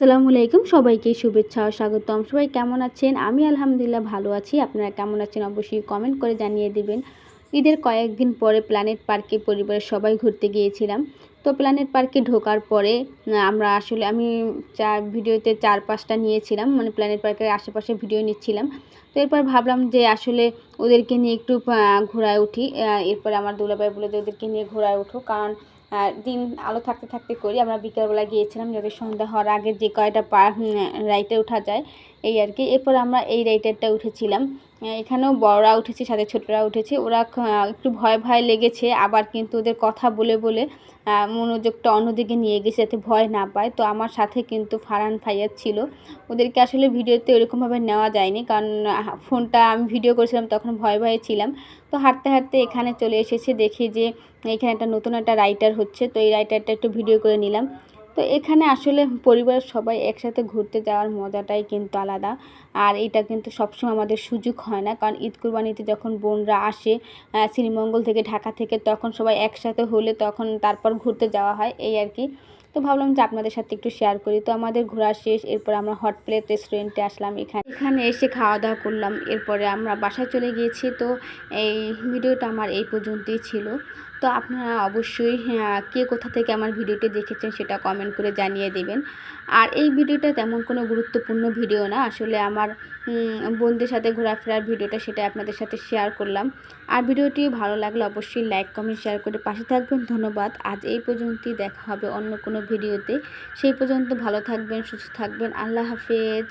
আসসালামু আলাইকুম, সবাইকে শুভেচ্ছা ও স্বাগতম। সবাই কেমন আছেন? আমি আলহামদুলিল্লাহ ভালো আছি। আপনারা কেমন আছেন অবশ্যই কমেন্ট করে জানিয়ে দিবেন। ঈদের কয়েকদিন পরে প্ল্যানেট পার্কে পরিবারের সবাই ঘুরতে গিয়েছিলাম। তো প্ল্যানেট পার্কে ঢোকার পরে আমরা আসলে আমি ভিডিওতে ৪-৫ টা নিয়েছিলাম। মানে প্ল্যানেট পার্কের আশেপাশে ভিডিও নিচ্ছিলাম। তো এরপর ভাবলাম যে আসলে ওদেরকে নিয়ে একটু ঘোরায় উঠি। এরপরে আমার দুলাভাই বলল যে ওদেরকে নিয়ে ঘোরায় উঠো। কারণ দিন আলো থাকতে থাকতে করি। আমরা বিকালবেলা গিয়েছিলাম যাতে সন্ধ্যা হওয়ার আগে যে কয়টা রাইডে ওঠা যায় এই আর কি। এরপর আমরা এই রাইডারটা উঠেছিলাম। এখানেও বড়রা উঠেছে, সাথে ছোটরা উঠেছে। ওরা একটু ভয় ভয় লেগেছে, আবার কিন্তু ওদের কথা বলে বলে মনোযোগটা অন্যদিকে নিয়ে গেছে যাতে ভয় না পায়। তো আমার সাথে কিন্তু ফারহান ফাইয়াজ ছিল। ওদেরকে আসলে ভিডিওতে ওরকমভাবে নেওয়া যায়নি, কারণ ফোনটা আমি ভিডিও করেছিলাম তখন ভয়ে ভয়ে ছিলাম। তো হাঁটতে হাঁটতে এখানে চলে এসেছে, দেখি যে এখানে একটা নতুন একটা রাইটার হচ্ছে। তো এই রাইটারটা একটু ভিডিও করে নিলাম। তো এখানে আসলে পরিবারের সবাই একসাথে ঘুরতে যাওয়ার মজাটাই কিন্তু আলাদা। আর এটা কিন্তু সবসময় আমাদের সুযোগ হয় না, কারণ ঈদ কুরবানিতে যখন বোনরা আসে শ্রীমঙ্গল থেকে, ঢাকা থেকে, তখন সবাই একসাথে হলে তখন তারপর ঘুরতে যাওয়া হয় এই আর কি। তো ভাবলাম যে আপনাদের সাথে একটু শেয়ার করি। তো আমাদের ঘোরা শেষ, এরপর আমরা হট প্লেট রেস্টুরেন্টে আসলাম। এখানে এসে খাওয়া দাওয়া করলাম, এরপরে আমরা বাসায় চলে গিয়েছি। তো এই ভিডিওটা আমার এই পর্যন্তই ছিল। তো আপনারা অবশ্যই কে কোথা থেকে আমার ভিডিওটি দেখেছেন সেটা কমেন্ট করে জানিয়ে দেবেন। আর এই ভিডিওটা তেমন কোনো গুরুত্বপূর্ণ ভিডিও না, আসলে আমার বোনদের সাথে ঘোরাফেরার ভিডিওটা, সেটা আপনাদের সাথে শেয়ার করলাম। আর ভিডিওটি ভালো লাগলে অবশ্যই লাইক কমেন্ট শেয়ার করে পাশে থাকবেন। ধন্যবাদ। আজ এই পর্যন্তই, দেখা হবে অন্য কোনো ভিডিওতে। সেই পর্যন্ত ভালো থাকবেন, সুস্থ থাকবেন। আল্লাহ হাফেজ।